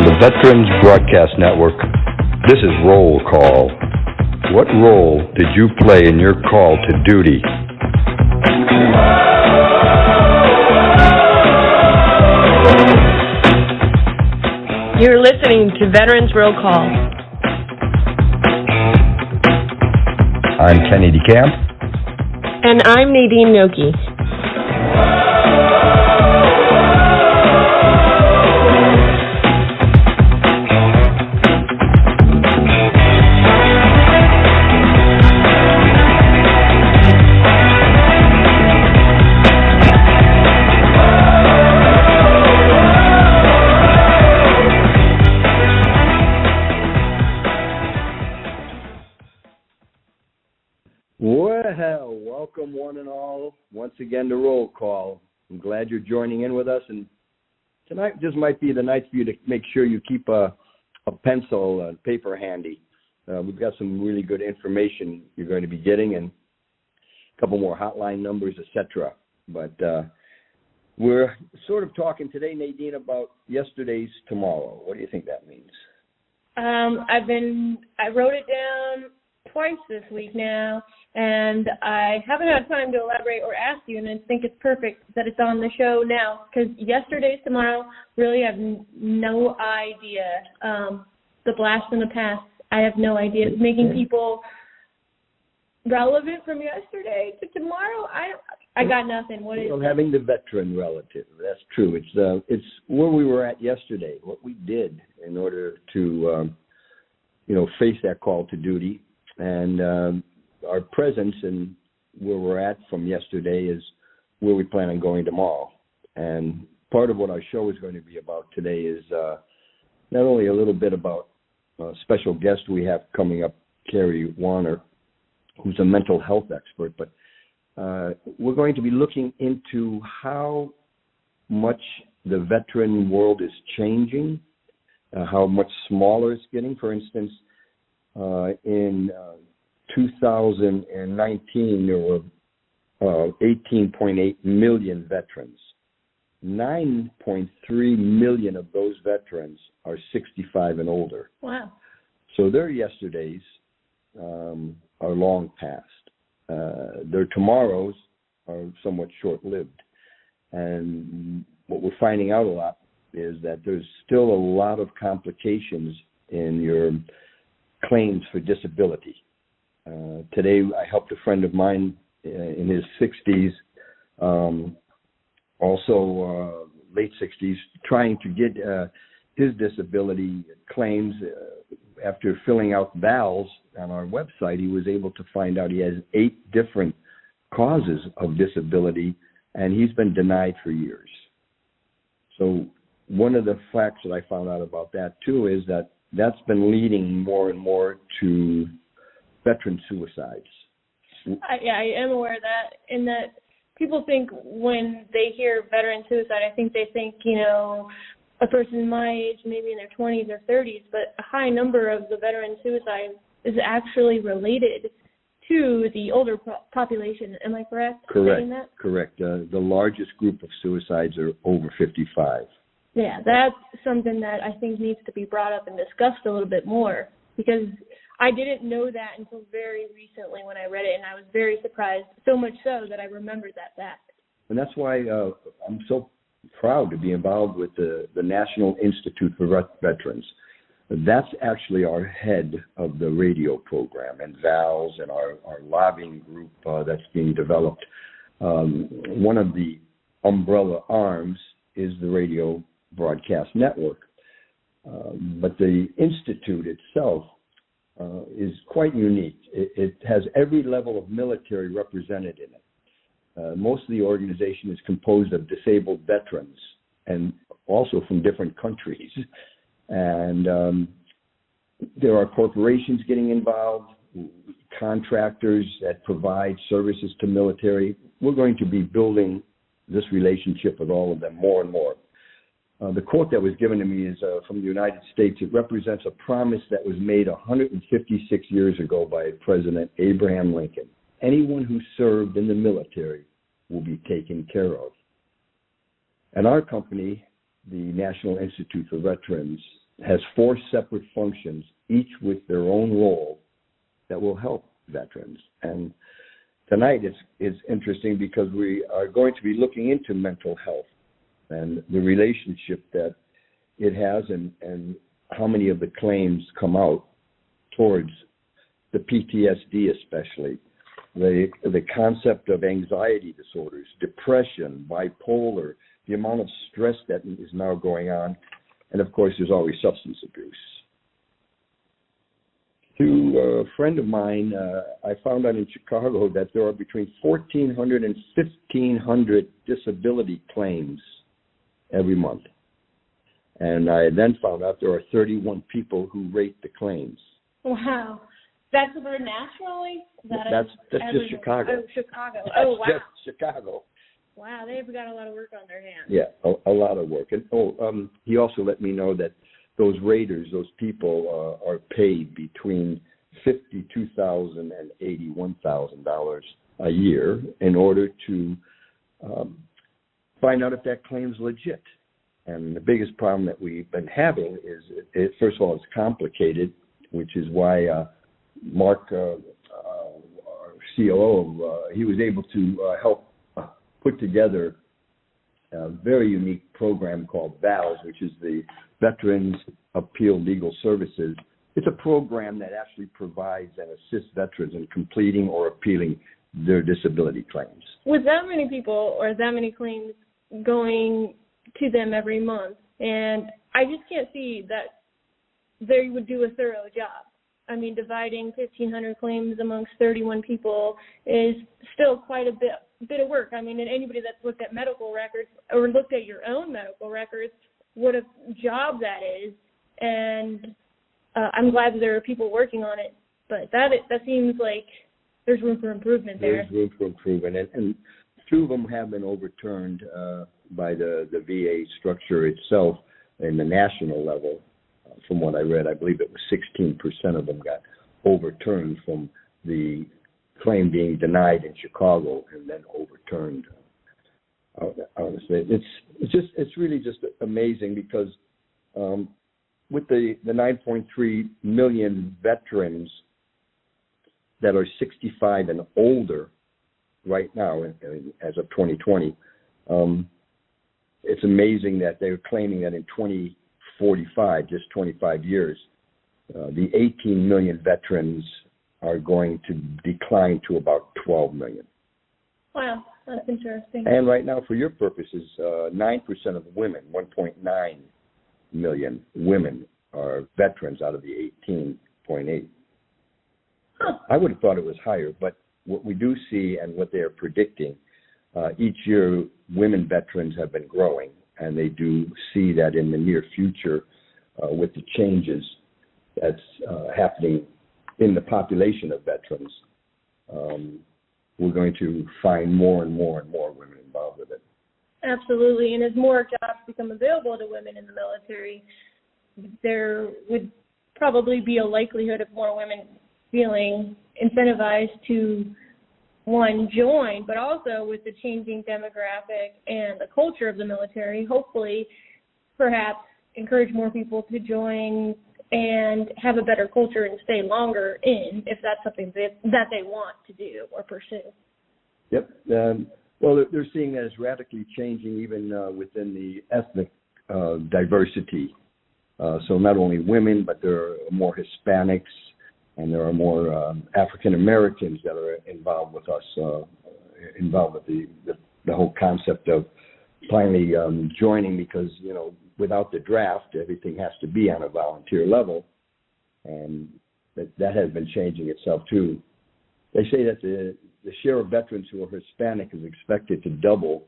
On the Veterans Broadcast Network, this is Roll Call. What role did you play in your call to duty? You're listening to Veterans Roll Call. I'm Kenney DeCamp. And I'm Nadine Noky. Well, welcome one and all once again to Roll Call. I'm glad you're joining in with us, and tonight just might be the night for you to make sure you keep a pencil and paper handy. We've got some really good information you're going to be getting and a couple more hotline numbers, etc. But we're sort of talking today, Nadine, about yesterday's tomorrow. What do you think that means? I wrote it down twice this week now, and I haven't had time to elaborate or ask you, and I think it's perfect that it's on the show now, because yesterday's tomorrow, really I have no idea. The blast from the past, I have no idea. It's making people relevant from yesterday to tomorrow. I got nothing. What is it? Having the veteran relative, that's true. It's where we were at yesterday, what we did in order to face that call to duty. And our presence and where we're at from yesterday is where we plan on going tomorrow. And part of what our show is going to be about today is not only a little bit about a special guest we have coming up, Kenri Wanner, who's a mental health expert, but we're going to be looking into how much the veteran world is changing, how much smaller it's getting. For instance, in 2019, there were 18.8 million veterans. 9.3 million of those veterans are 65 and older. Wow. So their yesterdays are long past. Their tomorrows are somewhat short-lived. And what we're finding out a lot is that there's still a lot of complications in your claims for disability. Today, I helped a friend of mine in his 60s, also late 60s, trying to get his disability claims. After filling out VALs on our website, he was able to find out he has 8 different causes of disability, and he's been denied for years. So one of the facts that I found out about that, too, is that that's been leading more and more to veteran suicides. I am aware of that, and that people think when they hear veteran suicide, I think they think, a person my age, maybe in their 20s or 30s, but a high number of the veteran suicide is actually related to the older population. Am I correct? Correct. Saying that? Correct. The largest group of suicides are over 55. Yeah, that's something that I think needs to be brought up and discussed a little bit more, because I didn't know that until very recently when I read it, and I was very surprised, so much so that I remembered that fact. And that's why I'm so proud to be involved with the National Institute for Veterans. That's actually our head of the radio program and VALs and our lobbying group that's being developed. One of the umbrella arms is the Radio Broadcast Network. But the Institute itself is quite unique. It has every level of military represented in it. Most of the organization is composed of disabled veterans and also from different countries. And there are corporations getting involved, contractors that provide services to military. We're going to be building this relationship with all of them more and more. The quote that was given to me is from the United States. It represents a promise that was made 156 years ago by President Abraham Lincoln. Anyone who served in the military will be taken care of. And our company, the National Institute for Veterans, has 4 separate functions, each with their own role that will help veterans. And tonight is interesting because we are going to be looking into mental health and the relationship that it has and how many of the claims come out towards the PTSD especially, the concept of anxiety disorders, depression, bipolar, the amount of stress that is now going on, and of course there's always substance abuse. To a friend of mine, I found out in Chicago that there are between 1,400 and 1,500 disability claims every month. And I then found out there are 31 people who rate the claims. Wow. That's for nationally? That's just Chicago. Oh, Chicago. Oh, wow. Just Chicago. Wow, they've got a lot of work on their hands. Yeah, a lot of work. And he also let me know that those raters, those people, are paid between $52,000 and $81,000 a year in order to find out if that claim's legit. And the biggest problem that we've been having is, first of all, it's complicated, which is why Mark, our COO, he was able to help put together a very unique program called VALS, which is the Veterans Appeal Legal Services. It's a program that actually provides and assists veterans in completing or appealing their disability claims. With that many people or that many claims going to them every month, and I just can't see that they would do a thorough job. I mean, dividing 1,500 claims amongst 31 people is still quite a bit of work. I mean, and anybody that's looked at medical records or looked at your own medical records, what a job that is. And I'm glad that there are people working on it, but that seems like there's room for improvement there. There's room for improvement, and 2 of them have been overturned by the VA structure itself in the national level. From what I read, I believe it was 16% of them got overturned from the claim being denied in Chicago and then overturned. Honestly, it's really just amazing because with the 9.3 million veterans that are 65 and older right now, as of 2020, it's amazing that they're claiming that in 2045, just 25 years, the 18 million veterans are going to decline to about 12 million. Wow, that's interesting. And right now, for your purposes, 9% of women, 1.9 million women, are veterans out of the 18.8. Huh. I would have thought it was higher, but what we do see and what they are predicting, each year women veterans have been growing, and they do see that in the near future with the changes that's happening in the population of veterans, we're going to find more and more and more women involved with it. Absolutely, and as more jobs become available to women in the military, there would probably be a likelihood of more women feeling incentivized to, one, join, but also with the changing demographic and the culture of the military, hopefully perhaps encourage more people to join and have a better culture and stay longer in, if that's something that they want to do or pursue. Yep. Well, they're seeing that it's radically changing even within the ethnic diversity. So not only women, but there are more Hispanics, and there are more African Americans that are involved with us, involved with the whole concept of finally joining, because, you know, without the draft, everything has to be on a volunteer level, and that has been changing itself too. They say that the share of veterans who are Hispanic is expected to double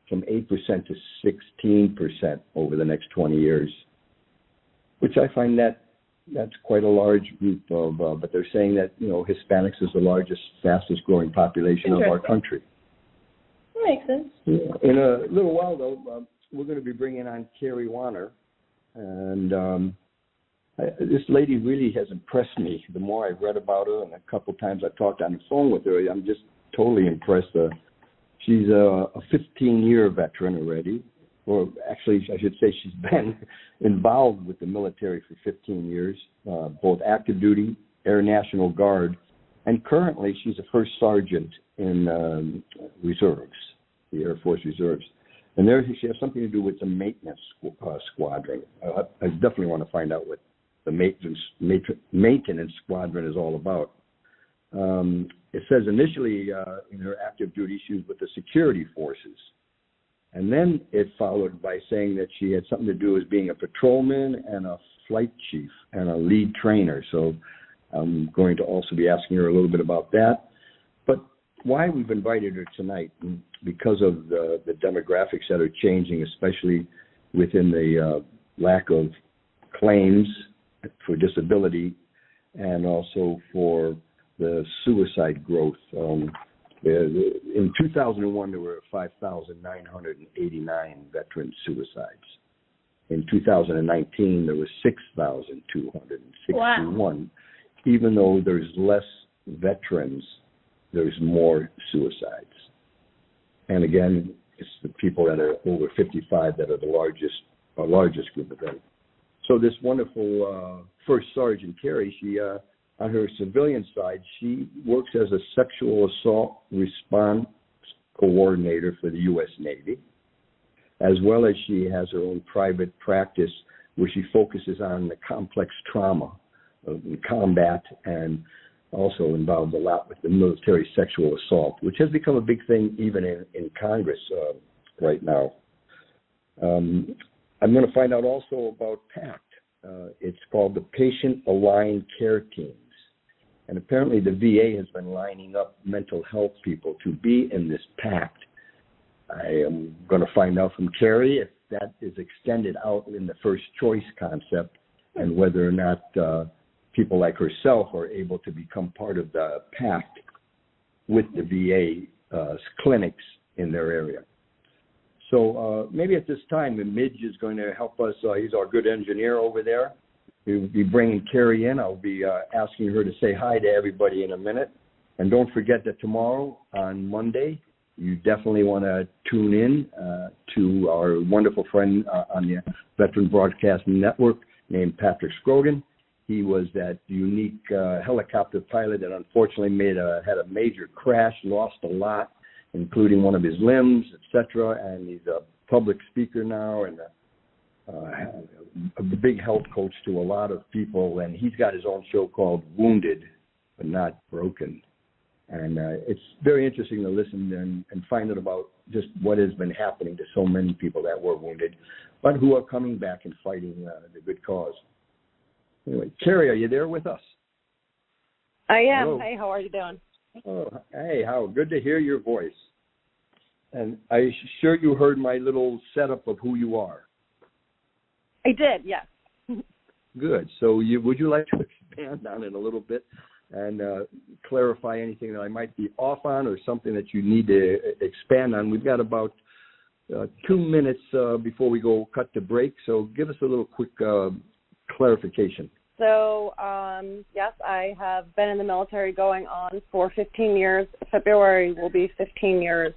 from 8% to 16% over the next 20 years, which I find that's quite a large group of, but they're saying that, you know, Hispanics is the largest, fastest growing population of our country. That makes sense. Yeah. In a little while, though, we're going to be bringing on Kenri Wanner, and this lady really has impressed me. The more I've read about her, and a couple times I've talked on the phone with her, I'm just totally impressed. She's a 15-year veteran already, or actually I should say she's been involved with the military for 15 years, both active duty, Air National Guard, and currently she's a first sergeant in reserves, the Air Force Reserves. And there she has something to do with the maintenance squadron. I definitely want to find out what the maintenance squadron is all about. It says initially in her active duty, she was with the security forces. And then it followed by saying that she had something to do with being a patrolman and a flight chief and a lead trainer. So I'm going to also be asking her a little bit about that. But why we've invited her tonight, because of the demographics that are changing, especially within the lack of claims for disability and also for the suicide growth. In 2001, there were 5,989 veteran suicides. In 2019, there were 6,261. Wow. Even though there's less veterans, there's more suicides. And again, it's the people that are over 55 that are the largest group of them. So this wonderful First Sergeant Kenri, she on her civilian side, she works as a sexual assault response coordinator for the U.S. Navy, as well as she has her own private practice where she focuses on the complex trauma of combat and also involved a lot with the military sexual assault, which has become a big thing even in Congress right now. I'm going to find out also about PACT. It's called the Patient Aligned Care Teams. And apparently the VA has been lining up mental health people to be in this PACT. I am going to find out from Kenri if that is extended out in the first choice concept and whether or not people like herself are able to become part of the PACT with the VA clinics in their area. So maybe at this time, Midge is going to help us. He's our good engineer over there. We'll be bringing Kenri in. I'll be asking her to say hi to everybody in a minute. And don't forget that tomorrow on Monday, you definitely want to tune in to our wonderful friend on the Veteran Broadcast Network named Patrick Scrogan. He was that unique helicopter pilot that unfortunately had a major crash, lost a lot, including one of his limbs, etc. And he's a public speaker now and a big health coach to a lot of people. And he's got his own show called Wounded But Not Broken. And it's very interesting to listen and find out about just what has been happening to so many people that were wounded, but who are coming back and fighting the good cause. Anyway, Kenri, are you there with us? I am. Hello. Hey, how are you doing? Oh, hey, how good to hear your voice. And I'm sure you heard my little setup of who you are. I did, yes. Good. So would you like to expand on it a little bit and clarify anything that I might be off on or something that you need to expand on? We've got about 2 minutes before we go cut to break, so give us a little quick clarification. So, yes, I have been in the military going on for 15 years. February will be 15 years.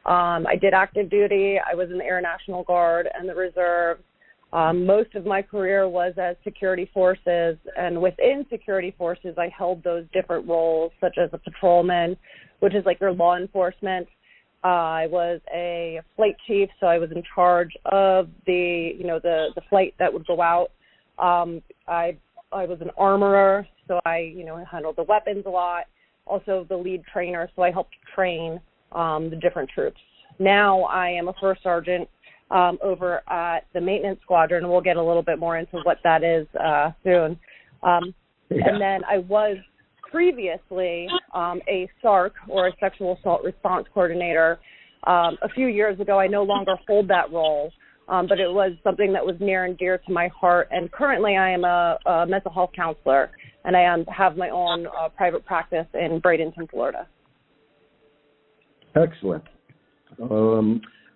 I did active duty. I was in the Air National Guard and the Reserve. Most of my career was as security forces, and within security forces, I held those different roles, such as a patrolman, which is like your law enforcement. I was a flight chief, so I was in charge of the flight that would go out. I was an armorer, so I handled the weapons a lot. Also the lead trainer, so I helped train the different troops. Now I am a first sergeant over at the maintenance squadron, and we'll get a little bit more into what that is soon. And then I was previously a SARC, or a sexual assault response coordinator. A few years ago, I no longer hold that role, but it was something that was near and dear to my heart. And currently I am a mental health counselor, and I have my own private practice in Bradenton, Florida. Excellent.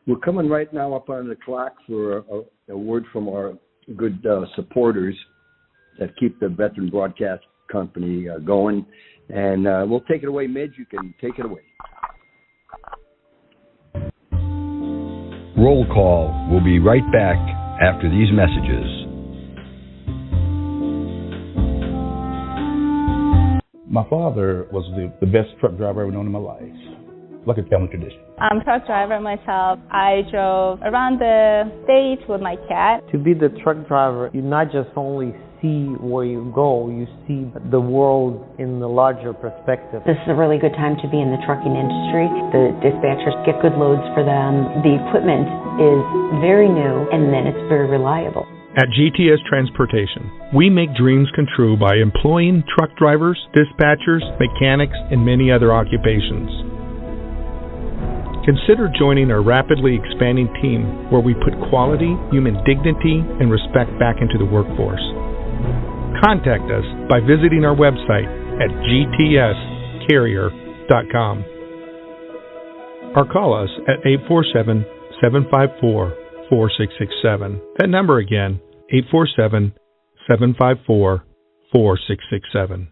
We're coming right now up on the clock for a word from our good supporters that keep the Veteran Broadcast Company going. And we'll take it away, Midge. You can take it away. Roll Call will be right back after these messages. My father was the best truck driver I've ever known in my life. Like a family tradition. I'm a truck driver myself. I drove around the state with my cat. To be the truck driver, you not just only see where you go, you see the world in the larger perspective. This is a really good time to be in the trucking industry. The dispatchers get good loads for them. The equipment is very new, and then it's very reliable. At GTS Transportation, we make dreams come true by employing truck drivers, dispatchers, mechanics, and many other occupations. Consider joining our rapidly expanding team where we put quality, human dignity, and respect back into the workforce. Contact us by visiting our website at gtscarrier.com or call us at 847-754-4667. That number again, 847-754-4667.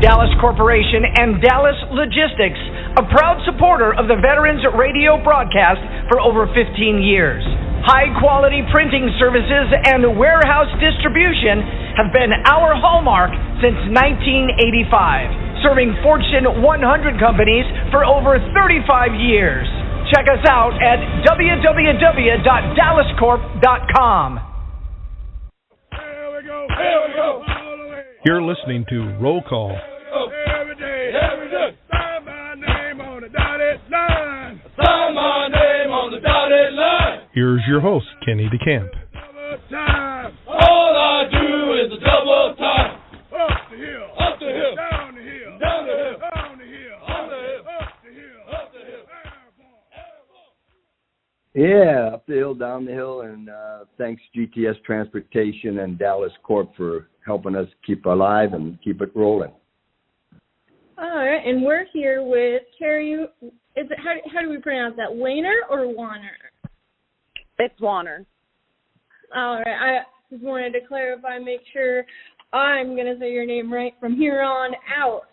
Dallas Corporation and Dallas Logistics, a proud supporter of the Veterans Radio broadcast for over 15 years. High-quality printing services and warehouse distribution have been our hallmark since 1985, serving Fortune 100 companies for over 35 years. Check us out at www.dallascorp.com. Here we go. Here we go. You're listening to Roll Call. Every day. Sign my name on the dotted line. Sign my name on the dotted line. Here's your host, Kenney DeCamp. Double time. All I do is a double time. Up the hill. Up the hill. Down the hill. Down the hill. On the hill. On the hill. Up the hill. Up the hill. Yeah, up the hill, down the hill, and thanks GTS Transportation and Dallas Corp for helping us keep alive and keep it rolling. All right, and we're here with Kenri. How do we pronounce that? Wanner or Wanner? It's Wanner. All right, I just wanted to clarify, make sure I'm going to say your name right from here on out.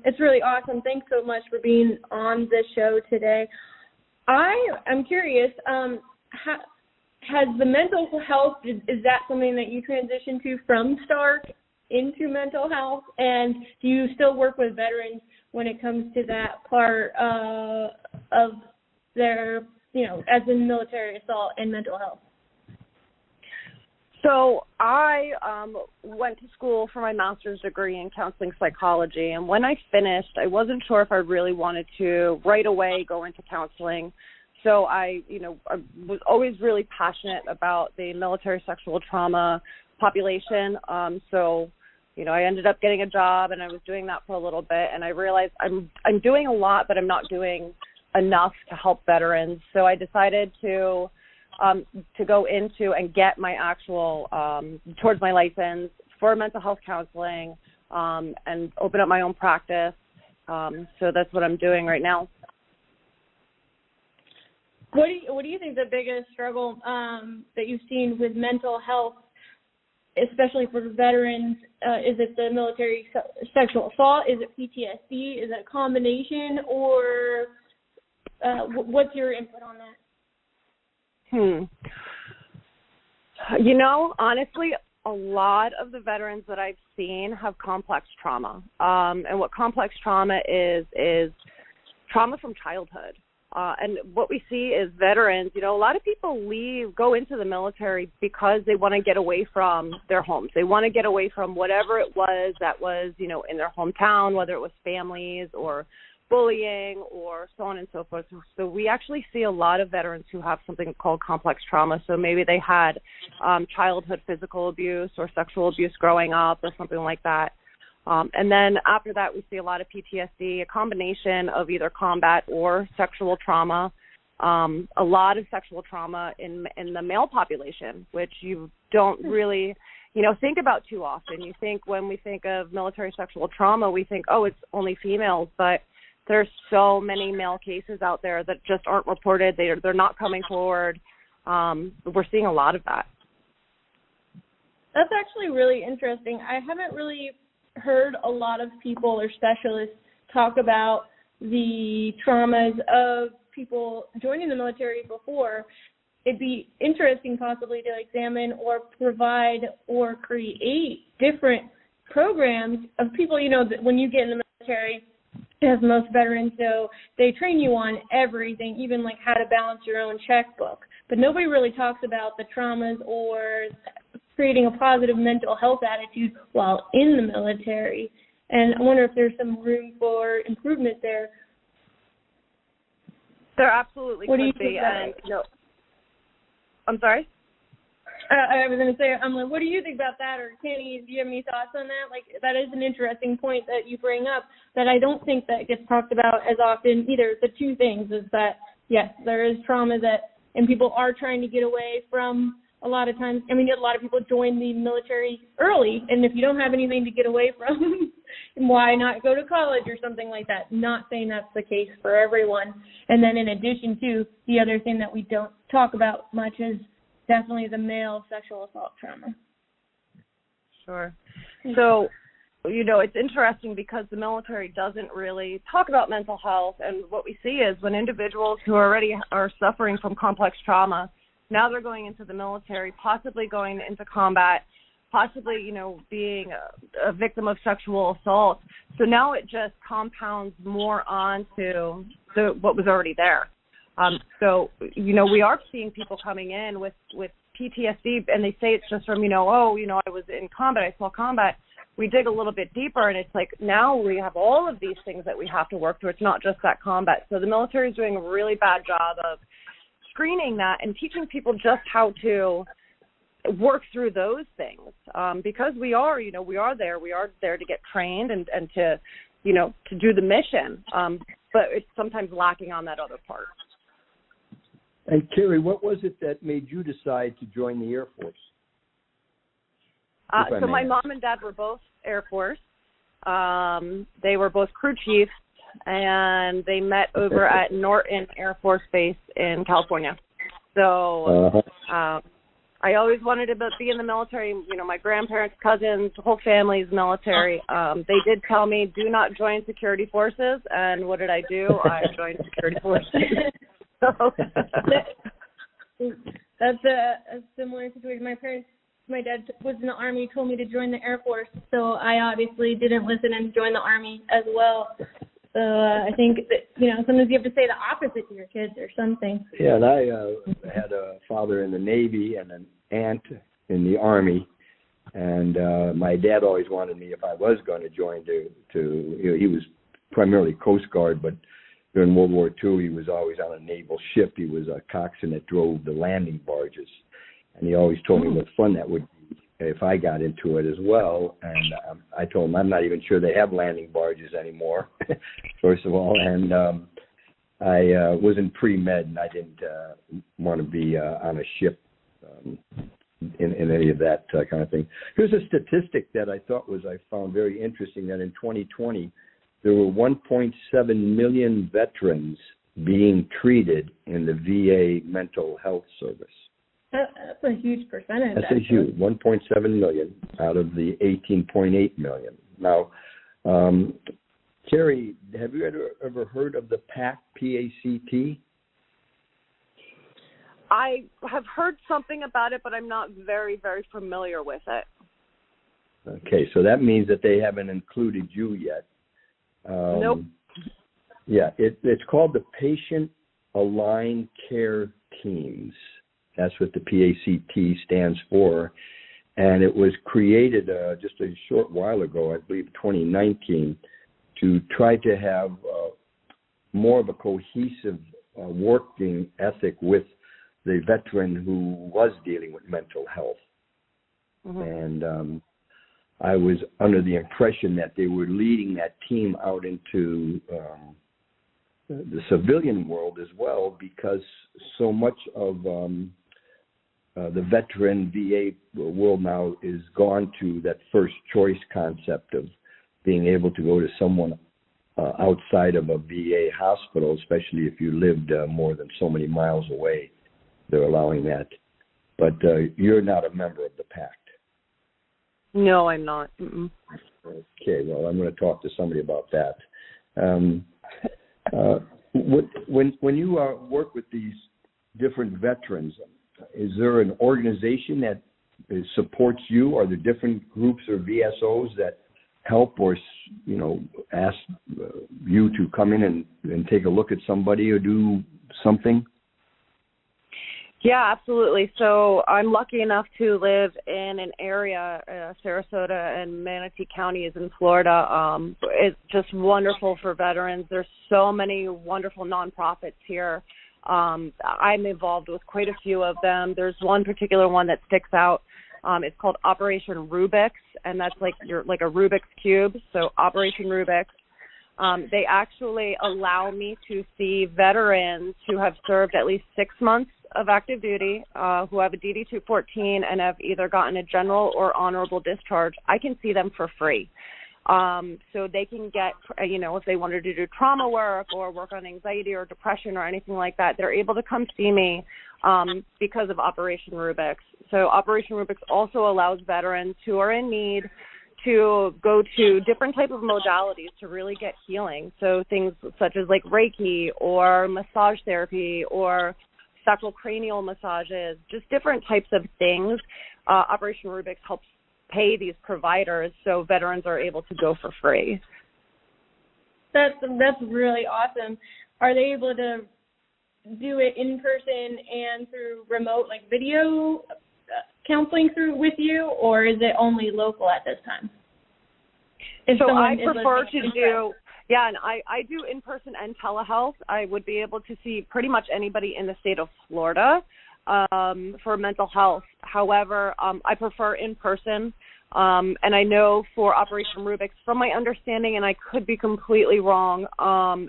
It's really awesome. Thanks so much for being on the show today. I'm curious, has the mental health, is that something that you transitioned to from Stark into mental health? And do you still work with veterans when it comes to that part of their, as in military assault and mental health? So I went to school for my master's degree in counseling psychology, and when I finished, I wasn't sure if I really wanted to right away go into counseling. So I was always really passionate about the military sexual trauma population. So I ended up getting a job, and I was doing that for a little bit, and I realized I'm doing a lot, but I'm not doing enough to help veterans. So I decided to go into and get my actual towards my license for mental health counseling and open up my own practice. So that's what I'm doing right now. What do you think the biggest struggle that you've seen with mental health, especially for veterans? Is it the military sexual assault? Is it PTSD? Is it a combination? Or what's your input on that? Honestly, a lot of the veterans that I've seen have complex trauma. And what complex trauma is trauma from childhood. And what we see is veterans, a lot of people go into the military because they want to get away from their homes. They want to get away from whatever it was that was, in their hometown, whether it was families or bullying or so on and so forth. So we actually see a lot of veterans who have something called complex trauma. So maybe they had childhood physical abuse or sexual abuse growing up or something like that. And then after that, we see a lot of PTSD, a combination of either combat or sexual trauma, a lot of sexual trauma in the male population, which you don't really, think about too often. You think when we think of military sexual trauma, we think, oh, it's only females, but there's so many male cases out there that just aren't reported. They're not coming forward. We're seeing a lot of that. That's actually really interesting. I haven't really heard a lot of people or specialists talk about the traumas of people joining the military before, it'd be interesting possibly to examine or provide or create different programs of people, that when you get in the military, as most veterans know, they train you on everything, even like how to balance your own checkbook. But nobody really talks about the traumas or creating a positive mental health attitude while in the military. And I wonder if there's some room for improvement there. There absolutely could be. And I'm sorry? I was going to say, I'm like, what do you think about that? Or Kenney, do you have any thoughts on that? Like, that is an interesting point that you bring up that I don't think that gets talked about as often either. The two things is that, yes, there is trauma and people are trying to get away from a lot of times. I mean, a lot of people join the military early, and if you don't have anything to get away from, why not go to college or something like that? Not saying that's the case for everyone. And then in addition to, the other thing that we don't talk about much is definitely the male sexual assault trauma. Sure. So, it's interesting because the military doesn't really talk about mental health, and what we see is when individuals who already are suffering from complex trauma, now they're going into the military, possibly going into combat, possibly, being a victim of sexual assault. So now it just compounds more onto what was already there. So, we are seeing people coming in with PTSD, and they say it's just from, I was in combat, I saw combat. We dig a little bit deeper, and it's like now we have all of these things that we have to work through. It's not just that combat. So the military is doing a really bad job of screening that and teaching people just how to work through those things, because we are there to get trained and to, to do the mission, but it's sometimes lacking on that other part. And Kenri, what was it that made you decide to join the Air Force? So my mom and dad were both Air Force. They were both crew chiefs, and they met over at Norton Air Force Base in California. So I always wanted to be in the military. My grandparents, cousins, the whole family is military. They did tell me, do not join security forces. And what did I do? I joined security forces. So. That's a similar situation. My dad was in the Army, told me to join the Air Force, so I obviously didn't listen and joined the Army as well. So I think that, sometimes you have to say the opposite to your kids or something. Yeah, and I had a father in the Navy and an aunt in the Army, and my dad always wanted me, if I was going to join, he was primarily Coast Guard, but during World War II, he was always on a naval ship. He was a coxswain that drove the landing barges. And he always told me what fun that would be if I got into it as well. And I told him I'm not even sure they have landing barges anymore, first of all. And I was in pre-med, and I didn't want to be on a ship in any of that kind of thing. Here's a statistic that I found very interesting, that in 2020, there were 1.7 million veterans being treated in the VA mental health service. That's a huge percentage. That's a huge 1.7 million out of the 18.8 million. Now, Terry, have you ever heard of the PACT, P-A-C-T? I have heard something about it, but I'm not very, very familiar with it. Okay, so that means that they haven't included you yet. Nope. Yeah, it's called the Patient Aligned Care Teams. That's what the PACT stands for. And it was created just a short while ago, I believe 2019, to try to have more of a cohesive working ethic with the veteran who was dealing with mental health. Mm-hmm. And I was under the impression that they were leading that team out into the civilian world as well, because so much of the veteran VA world now is gone to that first choice concept of being able to go to someone outside of a VA hospital, especially if you lived more than so many miles away. They're allowing that. But you're not a member of the PACT. No, I'm not. Mm-mm. Okay, well, I'm going to talk to somebody about that. When you work with these different veterans, is there an organization that supports you? Are there different groups or VSOs that help or, ask you to come in and take a look at somebody or do something? Yeah, absolutely. So I'm lucky enough to live in an area, Sarasota and Manatee counties in Florida. It's just wonderful for veterans. There's so many wonderful nonprofits here. I'm involved with quite a few of them. There's one particular one that sticks out. It's called Operation Rubik's, and that's like a Rubik's Cube. So Operation Rubik's. They actually allow me to see veterans who have served at least 6 months of active duty, who have a DD-214 and have either gotten a general or honorable discharge. I can see them for free. So they can get, if they wanted to do trauma work or work on anxiety or depression or anything like that, they're able to come see me because of Operation Rubik's. So Operation Rubik's also allows veterans who are in need to go to different type of modalities to really get healing. So things such as like Reiki or massage therapy or sacral-cranial massages, just different types of things. Operation Rubik's helps pay these providers so veterans are able to go for free. That's really awesome. Are they able to do it in person and through remote, like video counseling with you, or is it only local at this time? So I prefer to do, and I do in-person and telehealth. I would be able to see pretty much anybody in the state of Florida for mental health. However, I prefer in-person, and I know for Operation Rubik's, from my understanding, and I could be completely wrong,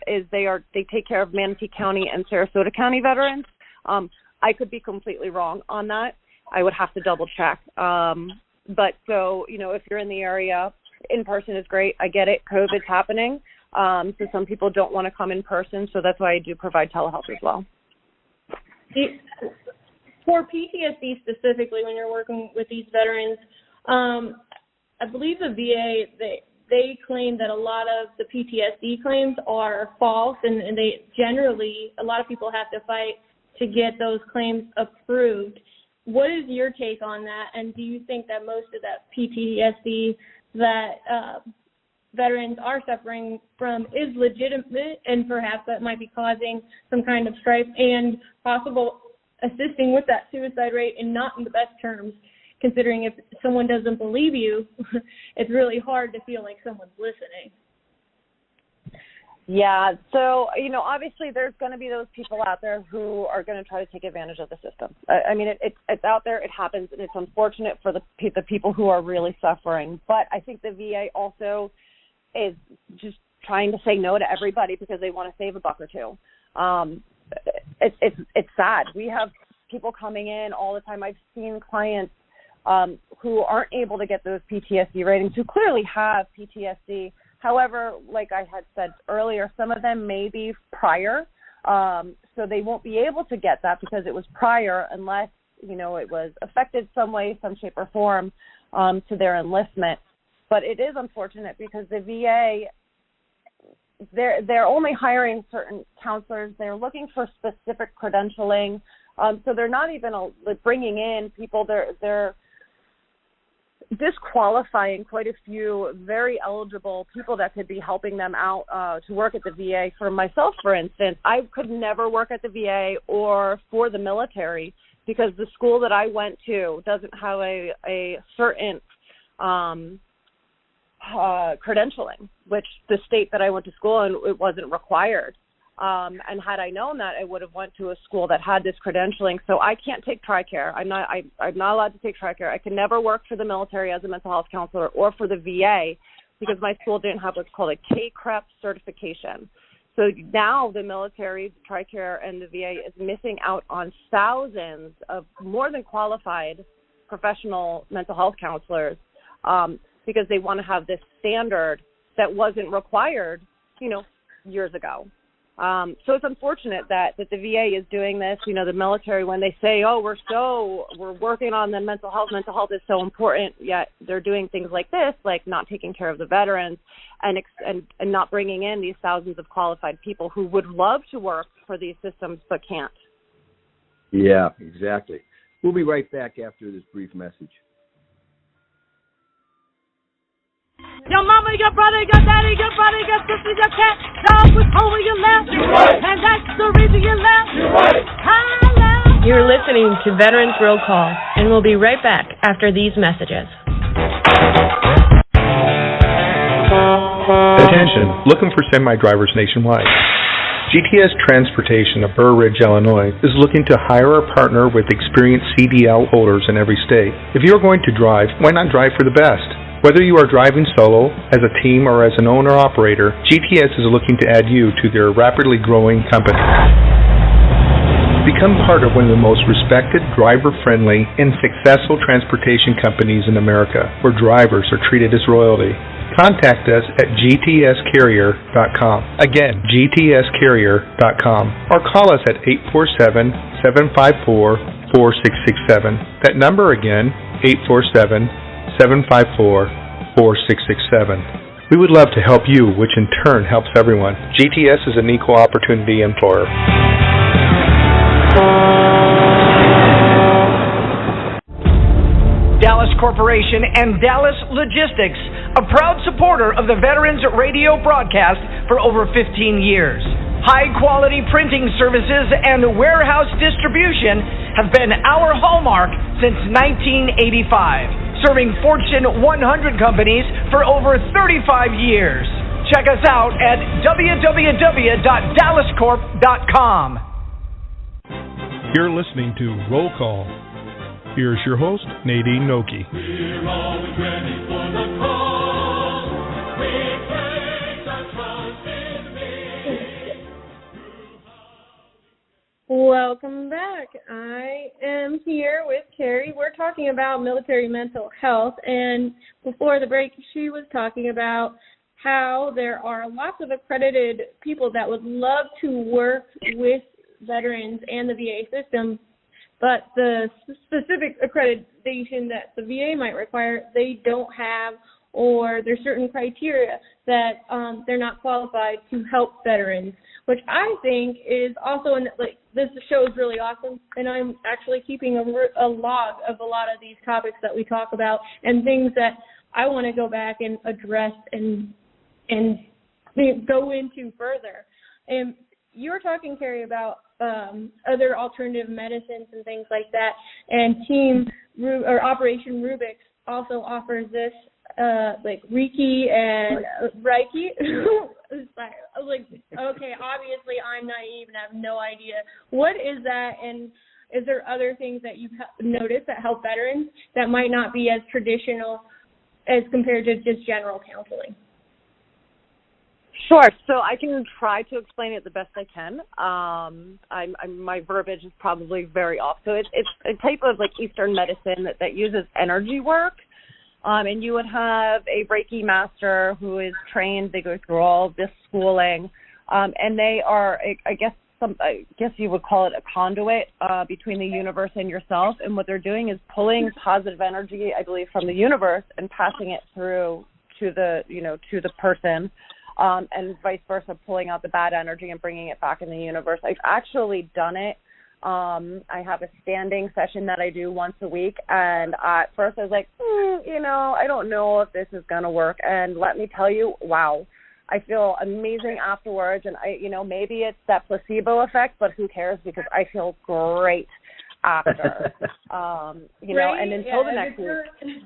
is they take care of Manatee County and Sarasota County veterans. I could be completely wrong on that. I would have to double check. But so, if you're in the area, in person is great. I get it. COVID's happening. So some people don't want to come in person. So that's why I do provide telehealth as well. For PTSD specifically, when you're working with these veterans, I believe the VA, they claim that a lot of the PTSD claims are false, and they generally, a lot of people have to fight to get those claims approved. What is your take on that, and do you think that most of that PTSD that veterans are suffering from is legitimate, and perhaps that might be causing some kind of strife and possible assisting with that suicide rate, and not in the best terms, considering if someone doesn't believe you, it's really hard to feel like someone's listening. Yeah, so, obviously there's going to be those people out there who are going to try to take advantage of the system. I mean, it's out there, it happens, and it's unfortunate for the people who are really suffering. But I think the VA also is just trying to say no to everybody because they want to save a buck or two. It's sad. We have people coming in all the time. I've seen clients who aren't able to get those PTSD ratings, who clearly have PTSD. However, like I had said earlier, some of them may be prior, so they won't be able to get that because it was prior unless, it was affected some way, some shape or form to their enlistment. But it is unfortunate because the VA, they're only hiring certain counselors. They're looking for specific credentialing, so they're not even bringing in people. They're disqualifying quite a few very eligible people that could be helping them out to work at the VA. For myself, for instance, I could never work at the VA or for the military because the school that I went to doesn't have a certain credentialing, which the state that I went to school in, it wasn't required. And had I known that, I would have went to a school that had this credentialing. So I can't take TRICARE. I'm not allowed to take TRICARE. I can never work for the military as a mental health counselor or for the VA because my school didn't have what's called a KCREP certification. So now the military, TRICARE, and the VA is missing out on thousands of more than qualified professional mental health counselors because they want to have this standard that wasn't required, years ago. So it's unfortunate that the VA is doing this. You know, the military, when they say, oh, we're working on the mental health is so important, yet they're doing things like this, like not taking care of the veterans and not bringing in these thousands of qualified people who would love to work for these systems but can't. Yeah, exactly. We'll be right back after this brief message. Your mama, your brother, your daddy, your brother, your sister, your cat, dog was home when you left. You're right. And that's the reason you left. You're right. Hello. You're listening to Veterans Roll Call, and we'll be right back after these messages. Attention, looking for semi-drivers nationwide. GTS Transportation of Burr Ridge, Illinois is looking to hire or partner with experienced CDL holders in every state. If you're going to drive, why not drive for the best? Whether you are driving solo, as a team, or as an owner-operator, GTS is looking to add you to their rapidly growing company. Become part of one of the most respected, driver-friendly, and successful transportation companies in America, where drivers are treated as royalty. Contact us at gtscarrier.com. Again, gtscarrier.com. Or call us at 847-754-4667. That number again, 847-754-4667. We would love to help you, which in turn helps everyone. GTS is an equal opportunity employer. Dallas Corporation and Dallas Logistics, a proud supporter of the Veterans Radio broadcast for over 15 years. High-quality printing services and warehouse distribution have been our hallmark since 1985, serving Fortune 100 companies for over 35 years. Check us out at www.dallascorp.com. You're listening to Roll Call. Here's your host, Nadine Noky. We're always ready for the call. We place our trust in thee. Welcome back. I am here with Carrie. We're talking about military mental health, and before the break, she was talking about how there are lots of accredited people that would love to work with veterans and the VA system, but the specific accreditation that the VA might require, they don't have, or there's certain criteria that they're not qualified to help veterans, which I think is also, this show is really awesome, and I'm actually keeping a log of a lot of these topics that we talk about and things that I want to go back and address and go into further. And you were talking, Carrie, about other alternative medicines and things like that, and Operation Rubik's also offers this, like Reiki and Reiki. I was like, okay, obviously I'm naive and I have no idea. What is that, and is there other things that you've noticed that help veterans that might not be as traditional as compared to just general counseling? Sure. So I can try to explain it the best I can. My verbiage is probably very off. So it's a type of like Eastern medicine that uses energy work. And you would have a Reiki master who is trained. They go through all this schooling, and they are, I guess you would call it a conduit between the universe and yourself. And what they're doing is pulling positive energy, I believe, from the universe and passing it through to the person. And vice versa, pulling out the bad energy and bringing it back in the universe. I've actually done it. I have a standing session that I do once a week, and at first I was like, I don't know if this is going to work. And let me tell you, wow, I feel amazing afterwards. And maybe it's that placebo effect, but who cares, because I feel great after. And until the next week.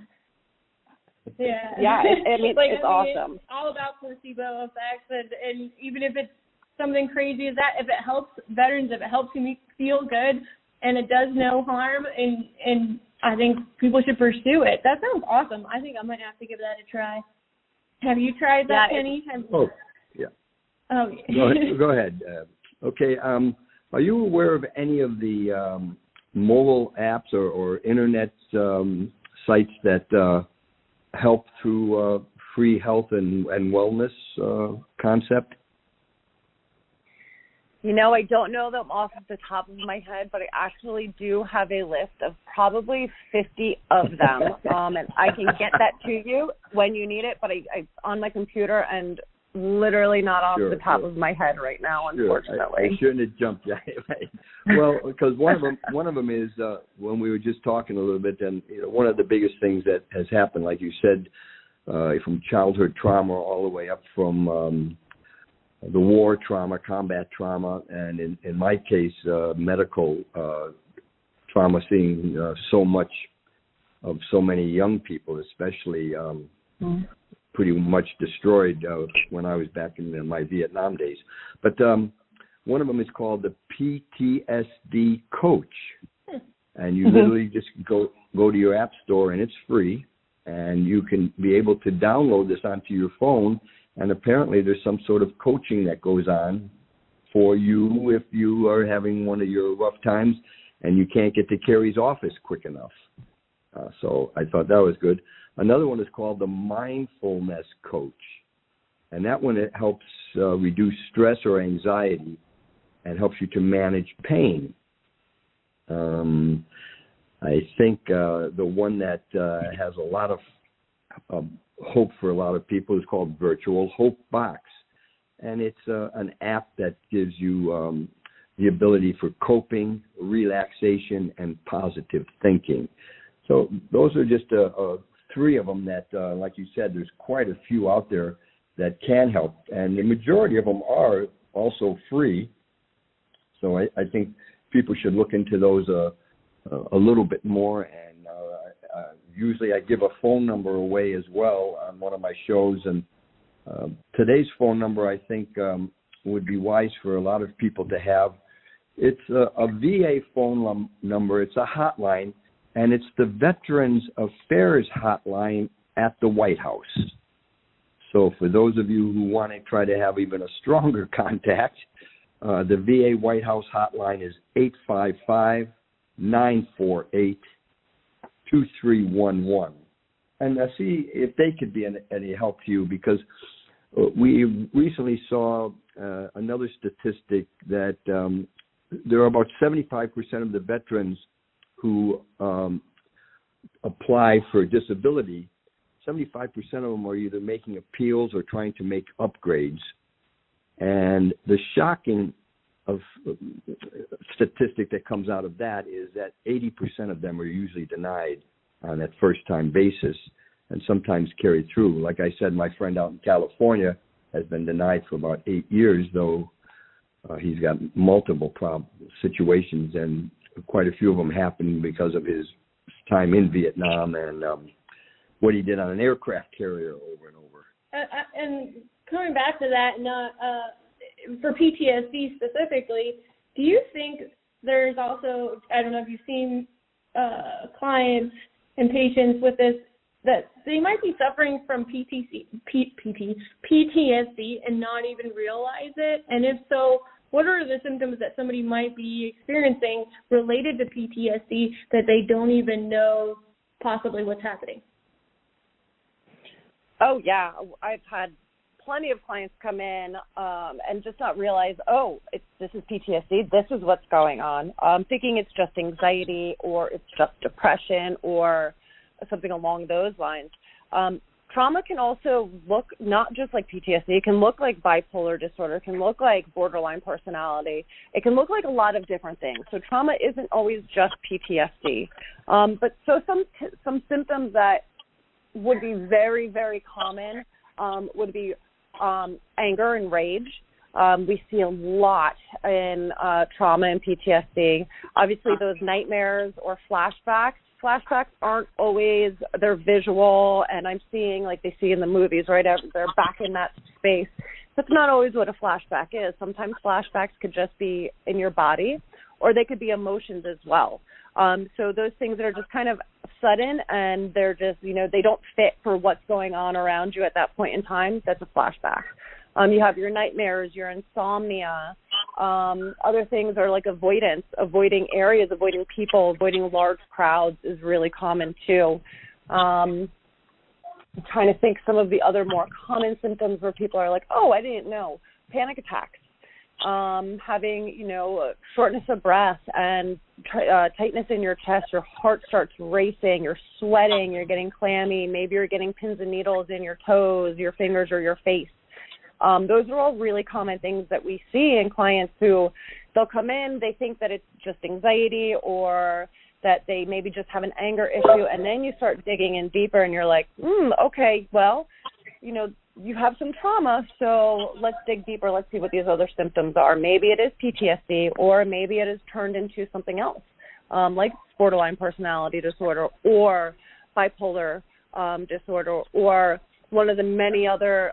Yeah. It's awesome. It's all about placebo effects, and even if it's something crazy as that, if it helps veterans, if it helps you feel good, and it does no harm, and I think people should pursue it. That sounds awesome. I think I might have to give that a try. Have you tried that, Kenney? Yeah. Oh, yeah. Go ahead. Okay. Are you aware of any of the mobile apps or internet sites that help through free health and wellness concept? You know, I don't know them off the top of my head, but I actually do have a list of probably 50 of them, and I can get that to you when you need it, but I on my computer and literally not off the top of my head right now, unfortunately. I shouldn't have jumped. Well, because one of them is when we were just talking a little bit, and one of the biggest things that has happened, like you said, from childhood trauma all the way up from the war trauma, combat trauma, and in my case, medical trauma, seeing so much of so many young people, especially pretty much destroyed when I was back in my Vietnam days. But one of them is called the PTSD Coach, and you literally just go to your app store, and it's free, and you can be able to download this onto your phone. And apparently there's some sort of coaching that goes on for you if you are having one of your rough times and you can't get to Carrie's office quick enough. So I thought that was good. Another one is called the Mindfulness Coach. And that one, it helps reduce stress or anxiety and helps you to manage pain. I think the one that has a lot of hope for a lot of people is called Virtual Hope Box, and it's an app that gives you the ability for coping, relaxation, and positive thinking. So those are just three of them that, like you said, there's quite a few out there that can help, and the majority of them are also free. So I think people should look into those a little bit more, and usually I give a phone number away as well on one of my shows, and today's phone number I think would be wise for a lot of people to have. It's a VA phone number. It's a hotline, and it's the Veterans Affairs hotline at the White House. So for those of you who want to try to have even a stronger contact, the VA White House hotline is 855-948-2311, and see if they could be any help to you, because we recently saw another statistic that there are about 75% of the veterans who apply for disability. 75% of them are either making appeals or trying to make upgrades, and the shocking statistic that comes out of that is that 80% of them are usually denied on that first-time basis and sometimes carried through. Like I said, my friend out in California has been denied for about 8 years, though he's got multiple situations, and quite a few of them happened because of his time in Vietnam and what he did on an aircraft carrier over and over. And coming back to that, for PTSD specifically, do you think there's also, I don't know if you've seen clients and patients with this, that they might be suffering from PTSD and not even realize it? And if so, what are the symptoms that somebody might be experiencing related to PTSD that they don't even know possibly what's happening? Oh, yeah. I've had plenty of clients come in and just not realize, this is PTSD, this is what's going on, thinking it's just anxiety or it's just depression or something along those lines. Trauma can also look not just like PTSD. It can look like bipolar disorder. It can look like borderline personality. It can look like a lot of different things. So trauma isn't always just PTSD. But so some symptoms that would be very, very common would be anger and rage. We see a lot in trauma and PTSD. Obviously, those nightmares or flashbacks. Flashbacks aren't always, they're visual, and I'm seeing like they see in the movies, right? They're back in that space. That's not always what a flashback is. Sometimes flashbacks could just be in your body, or they could be emotions as well. So those things that are just kind of sudden and they're just, they don't fit for what's going on around you at that point in time, that's a flashback. You have your nightmares, your insomnia. Other things are like avoidance, avoiding areas, avoiding people, avoiding large crowds is really common too. I'm trying to think some of the other more common symptoms where people are like, I didn't know. Panic attacks. having, shortness of breath and tightness in your chest, your heart starts racing, you're sweating, you're getting clammy, maybe you're getting pins and needles in your toes, your fingers, or your face. Those are all really common things that we see in clients who they'll come in, they think that it's just anxiety or that they maybe just have an anger issue, and then you start digging in deeper and you're like, okay, well, you have some trauma, so let's dig deeper. Let's see what these other symptoms are. Maybe it is PTSD, or maybe it has turned into something else, like borderline personality disorder or bipolar disorder, or one of the many other,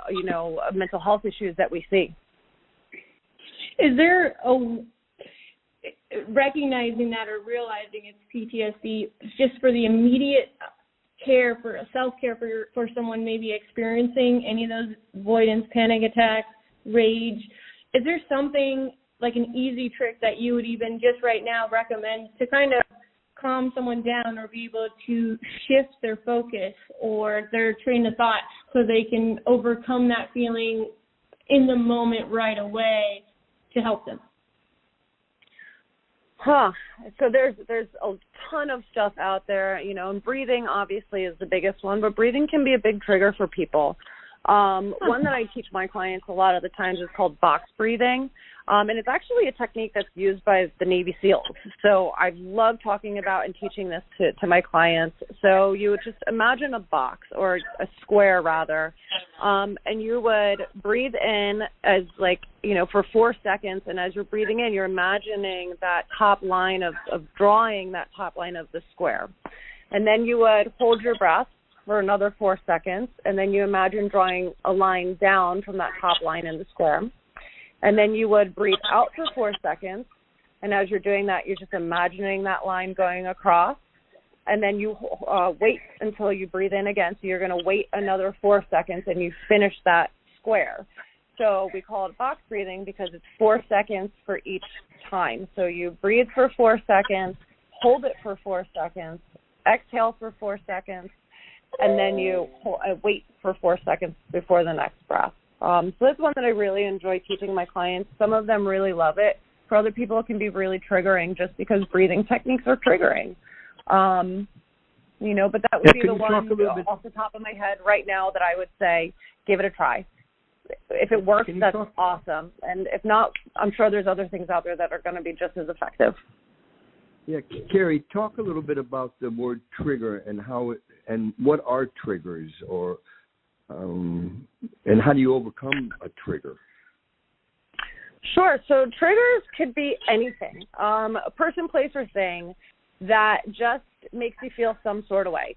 mental health issues that we see. Is there recognizing that or realizing it's PTSD just for the immediate care, for a self-care for someone maybe experiencing any of those avoidance, panic attacks, rage? Is there something like an easy trick that you would even just right now recommend to kind of calm someone down or be able to shift their focus or their train of thought so they can overcome that feeling in the moment right away to help them? So there's a ton of stuff out there, and breathing obviously is the biggest one, but breathing can be a big trigger for people. One that I teach my clients a lot of the times is called box breathing, and it's actually a technique that's used by the Navy SEALs. So I love talking about and teaching this to my clients. So you would just imagine a box, or a square rather, and you would breathe in as for 4 seconds, and as you're breathing in, you're imagining that top line of drawing that top line of the square. And then you would hold your breath for another 4 seconds, and then you imagine drawing a line down from that top line in the square. And then you would breathe out for 4 seconds, and as you're doing that, you're just imagining that line going across. And then you wait until you breathe in again. So you're going to wait another 4 seconds, and you finish that square. So we call it box breathing because it's 4 seconds for each time. So you breathe for 4 seconds, hold it for 4 seconds, exhale for 4 seconds, and then you wait for 4 seconds before the next breath. So that's one that I really enjoy teaching my clients. Some of them really love it. For other people, it can be really triggering just because breathing techniques are triggering. But that would be the one off the top of my head right now that I would say, give it a try. If it works, that's awesome. And if not, I'm sure there's other things out there that are going to be just as effective. Yeah, Carrie, talk a little bit about the word trigger and and what are triggers, or and how do you overcome a trigger? Sure. So triggers could be anything, a person, place, or thing that just makes you feel some sort of way.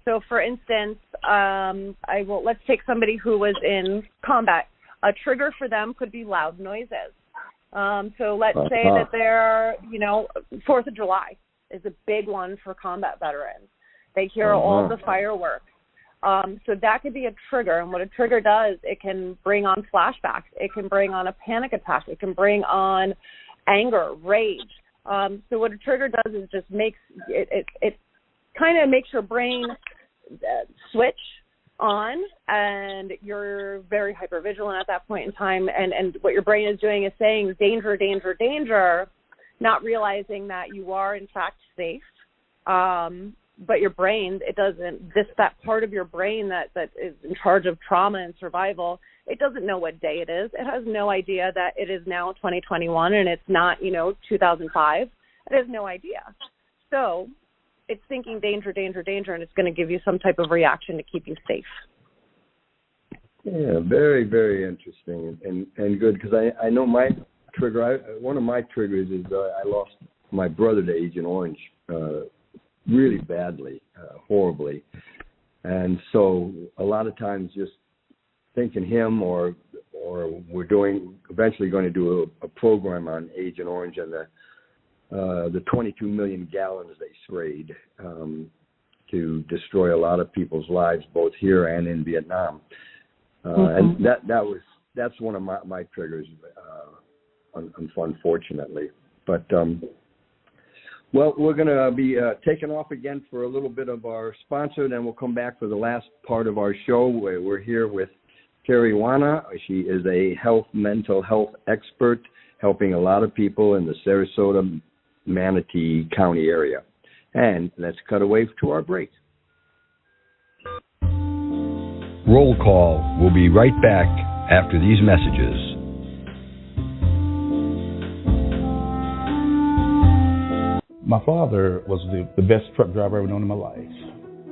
So, for instance, let's take somebody who was in combat. A trigger for them could be loud noises. So let's say that they're, 4th of July is a big one for combat veterans. They hear all the fireworks. So that could be a trigger. And what a trigger does, it can bring on flashbacks. It can bring on a panic attack. It can bring on anger, rage. So what a trigger does is just makes it kind of makes your brain switch on, and you're very hypervigilant at that point in time. And what your brain is doing is saying danger, danger, danger, not realizing that you are in fact safe. But your brain, that part of your brain that is in charge of trauma and survival, it doesn't know what day it is. It has no idea that it is now 2021 and it's not, 2005. It has no idea. So it's thinking danger, danger, danger, and it's going to give you some type of reaction to keep you safe. Yeah, very, very interesting and good, because I know my trigger, one of my triggers is I lost my brother to Agent Orange really badly, horribly. And so a lot of times just thinking him or we're eventually going to do a program on Agent Orange and the 22 million gallons they sprayed to destroy a lot of people's lives, both here and in Vietnam. And that's one of my triggers, unfortunately. But well, we're going to be taking off again for a little bit of our sponsor, then we'll come back for the last part of our show. We're here with Kenri Wanner. She is a mental health expert, helping a lot of people in the Sarasota, Manatee County area. And let's cut away to our break. Roll Call will be right back after these messages. My father was the best truck driver I've ever known in my life,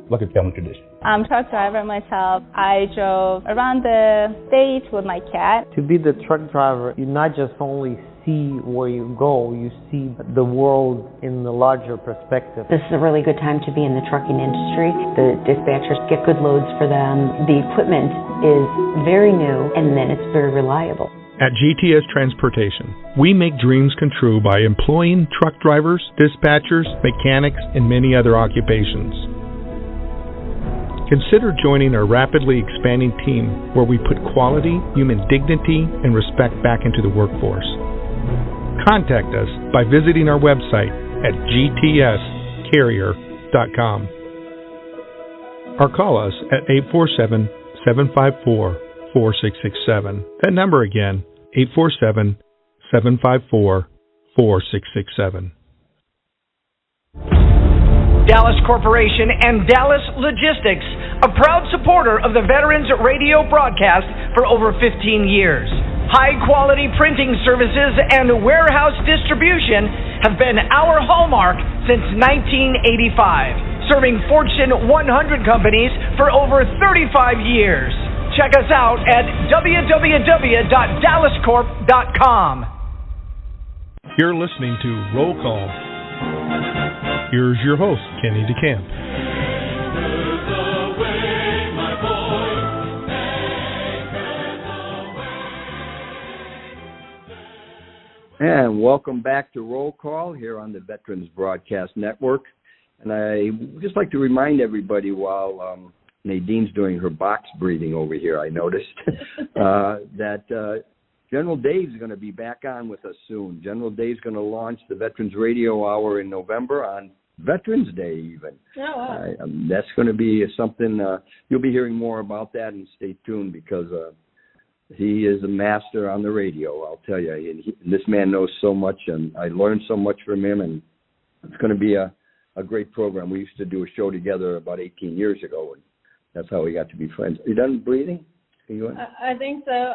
like a family tradition. I'm a truck driver myself. I drove around the state with my cat. To be the truck driver, you not just only see where you go, you see the world in the larger perspective. This is a really good time to be in the trucking industry. The dispatchers get good loads for them. The equipment is very new, and then it's very reliable. At GTS Transportation, we make dreams come true by employing truck drivers, dispatchers, mechanics, and many other occupations. Consider joining our rapidly expanding team where we put quality, human dignity, and respect back into the workforce. Contact us by visiting our website at gtscarrier.com or call us at 847-754-4667. That number again, 847-754-4667. Dallas Corporation and Dallas Logistics, a proud supporter of the Veterans Radio broadcast for over 15 years. High-quality printing services and warehouse distribution have been our hallmark since 1985, serving Fortune 100 companies for over 35 years. Check us out at www.dallascorp.com. You're listening to Roll Call. Here's your host, Kenney DeCamp. And welcome back to Roll Call here on the Veterans Broadcast Network. And I would just like to remind everybody while Nadine's doing her box breathing over here, I noticed, that General Dave's going to be back on with us soon. General Dave's going to launch the Veterans Radio Hour in November on Veterans Day even. Oh, wow. That's going to be something, you'll be hearing more about that, and stay tuned because he is a master on the radio, I'll tell you. This man knows so much, and I learned so much from him, and it's going to be a great program. We used to do a show together about 18 years ago, and that's how we got to be friends. Are you done breathing? I think so.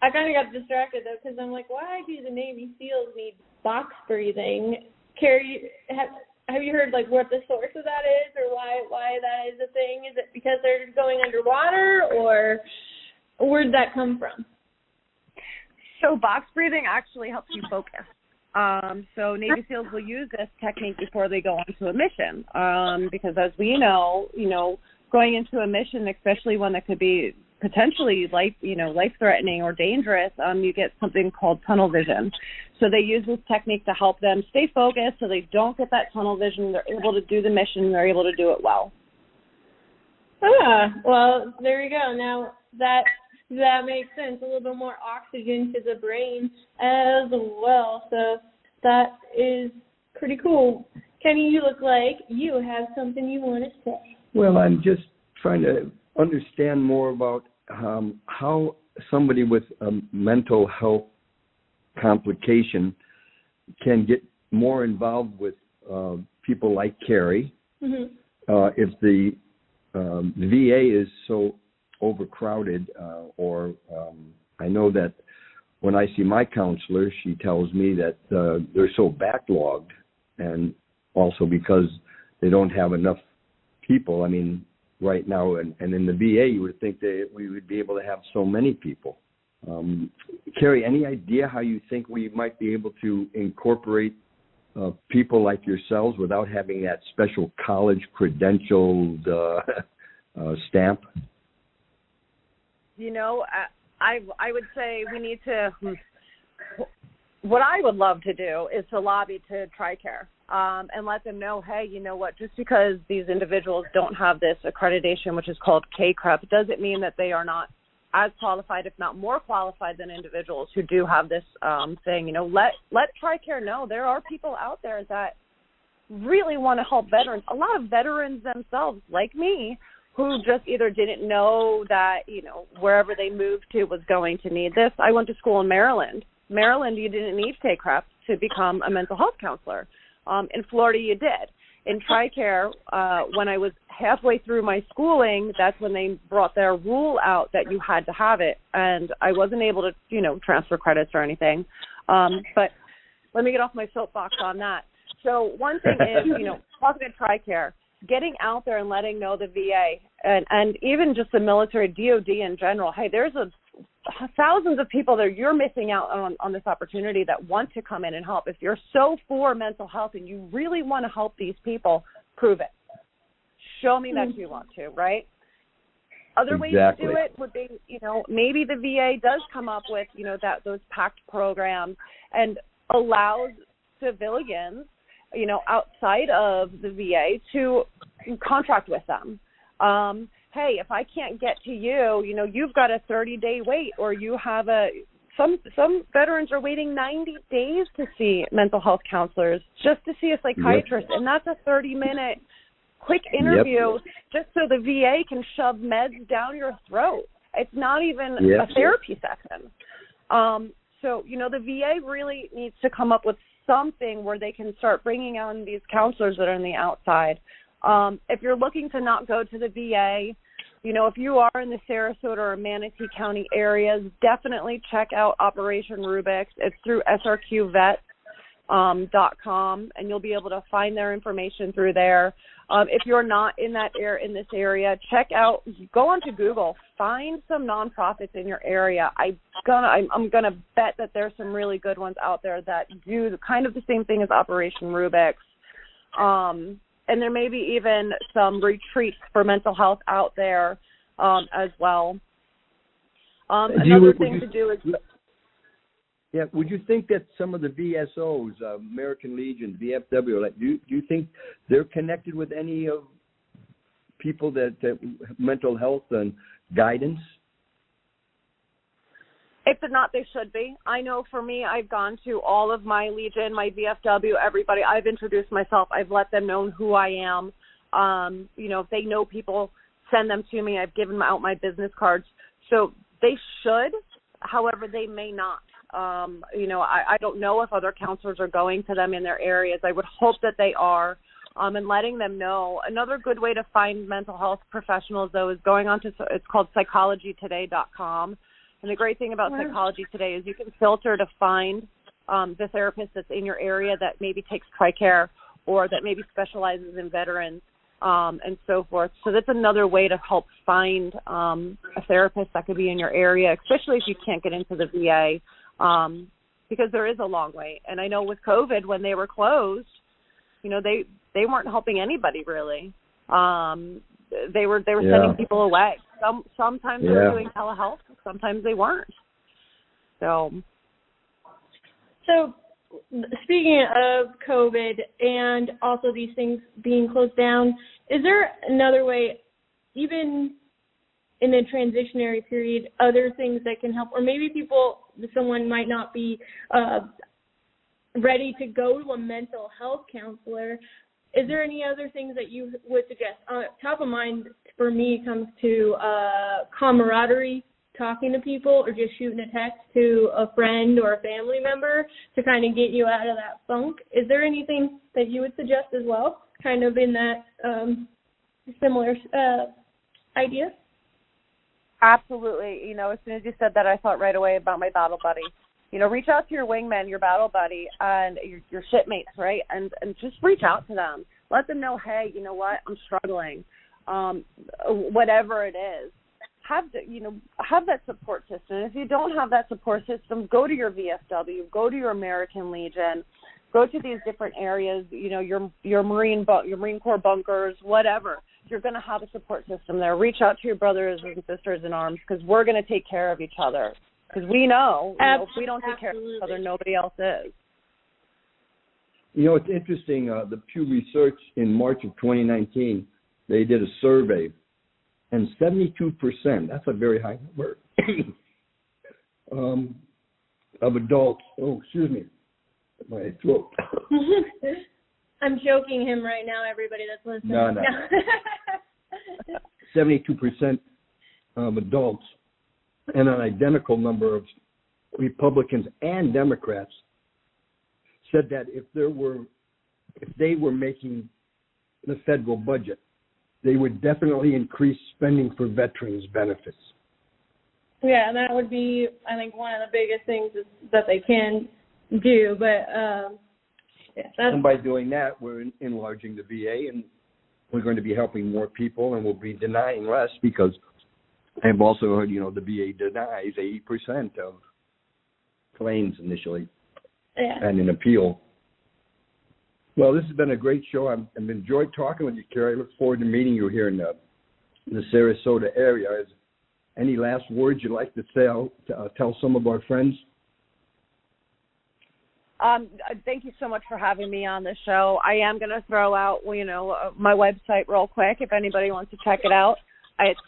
I kind of got distracted, though, because I'm like, why do the Navy SEALs need box breathing? Carrie, have you heard, like, what the source of that is or why that is a thing? Is it because they're going underwater, or where did that come from? So box breathing actually helps you focus. So Navy SEALs will use this technique before they go onto a mission, because as we know, going into a mission, especially one that could be potentially life-threatening or dangerous, you get something called tunnel vision. So they use this technique to help them stay focused so they don't get that tunnel vision. They're able to do the mission. They're able to do it well. Well, there you go. Now that makes sense. A little bit more oxygen to the brain as well. So that is pretty cool. Kenney, you look like you have something you want to say. Well, I'm just trying to understand more about how somebody with a mental health complication can get more involved with people like Carrie. Mm-hmm. If the VA is so overcrowded, I know that when I see my counselor, she tells me that they're so backlogged, and also because they don't have enough people. I mean, right now, and in the VA, you would think that we would be able to have so many people. Carrie, any idea how you think we might be able to incorporate people like yourselves without having that special college credentialed stamp? I would say we need to, what I would love to do is to lobby to TRICARE and let them know, hey, you know what, just because these individuals don't have this accreditation, which is called KCREP, doesn't mean that they are not as qualified, if not more qualified than individuals who do have this thing. Let TRICARE know there are people out there that really want to help veterans. A lot of veterans themselves, like me, who just either didn't know that, wherever they moved to was going to need this. I went to school in Maryland. Maryland, you didn't need to take CREP to become a mental health counselor. In Florida, you did. In TRICARE, when I was halfway through my schooling, that's when they brought their rule out that you had to have it, and I wasn't able to, transfer credits or anything. But let me get off my soapbox on that. So one thing is, talking to TRICARE, getting out there and letting know the VA and even just the military, DOD in general, hey, there's thousands of people that you're missing out on this opportunity that want to come in and help. If you're so for mental health and you really want to help these people, prove it. Show me that you want to, right? Other ways to do it would be, maybe the VA does come up with, those PACT programs and allows civilians, outside of the VA to contract with them. Hey, if I can't get to you, you've got a 30-day wait, or you have some veterans are waiting 90 days to see mental health counselors, just to see a psychiatrist, and that's a 30-minute quick interview just so the VA can shove meds down your throat. It's not even a therapy session. So, the VA really needs to come up with something where they can start bringing on these counselors that are on the outside. If you're looking to not go to the VA, if you are in the Sarasota or Manatee County areas, definitely check out Operation Rubix. It's through srqvet.com, and you'll be able to find their information through there. If you're not in this area, go onto Google, find some nonprofits in your area. I'm gonna bet that there's some really good ones out there that do kind of the same thing as Operation Rubix. And there may be even some retreats for mental health out there as well. Another thing to do is... Yeah, would you think that some of the VSOs, American Legion, VFW, do you think they're connected with any of people that mental health and guidance? If they're not, they should be. I know for me, I've gone to all of my Legion, my VFW, everybody. I've introduced myself. I've let them know who I am. If they know people, send them to me. I've given out my business cards. So they should. However, they may not. I don't know if other counselors are going to them in their areas. I would hope that they are, and letting them know. Another good way to find mental health professionals, though, is going on to, it's called psychologytoday.com. And the great thing about Psychology Today is you can filter to find the therapist that's in your area that maybe takes TRICARE or that maybe specializes in veterans and so forth. So that's another way to help find a therapist that could be in your area, especially if you can't get into the VA. Because there is a long wait. And I know with COVID, when they were closed, they weren't helping anybody really. They were sending people away. Sometimes they were doing telehealth, sometimes they weren't. So speaking of COVID and also these things being closed down, is there another way, even in the transitionary period, other things that can help, or maybe someone might not be ready to go to a mental health counselor? Is there any other things that you would suggest? Top of mind for me comes to camaraderie, talking to people, or just shooting a text to a friend or a family member to kind of get you out of that funk. Is there anything that you would suggest as well, kind of in that similar idea? Absolutely. As soon as you said that, I thought right away about my battle buddy. Reach out to your wingman, your battle buddy, and your shipmates, right? And just reach out to them. Let them know, hey, you know what, I'm struggling. Whatever it is. Have that support system. If you don't have that support system, go to your VFW, go to your American Legion, go to these different areas, your Marine Corps bunkers, whatever. You're going to have a support system there. Reach out to your brothers and sisters in arms, because we're going to take care of each other. Because we know, if we don't take care of each other, nobody else is. It's interesting. The Pew Research in March of 2019, they did a survey, and 72%, that's a very high number, of adults, my throat. I'm joking him right now, everybody that's listening. No. 72% of adults and an identical number of Republicans and Democrats said that if they were making the federal budget, they would definitely increase spending for veterans benefits. Yeah, and that would be, I think, one of the biggest things that they can do. But and by doing that, we're enlarging the VA, and we're going to be helping more people, and we'll be denying less, because I've also heard, the VA denies 80% of claims initially and an appeal. Well, this has been a great show. I've enjoyed talking with you, Kerri. I look forward to meeting you here in the Sarasota area. Any last words you'd like to tell some of our friends? Thank you so much for having me on the show. I am going to throw out, my website real quick if anybody wants to check it out. It's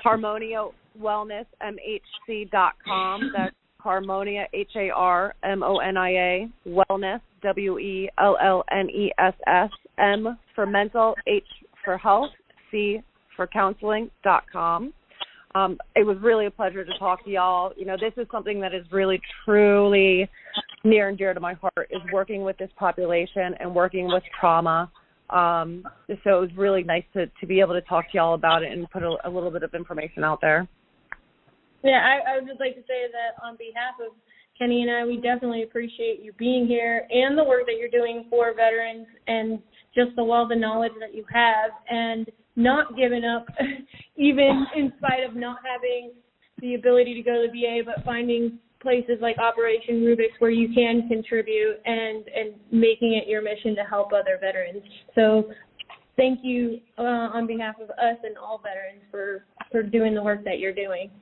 Harmonia Wellness, MHC.com. That's Harmonia, HARMONIA, Wellness, WELLNESS, M for mental, H for health, C for counseling.com. It was really a pleasure to talk to y'all. This is something that is really, truly near and dear to my heart, is working with this population and working with trauma. So it was really nice to be able to talk to y'all about it and put a little bit of information out there. Yeah, I would just like to say that on behalf of Kenney and I, we definitely appreciate you being here and the work that you're doing for veterans, and just the wealth of knowledge that you have, and not giving up, even in spite of not having the ability to go to the VA, but finding places like Operation Rubik's where you can contribute and making it your mission to help other veterans. So thank you on behalf of us and all veterans for doing the work that you're doing.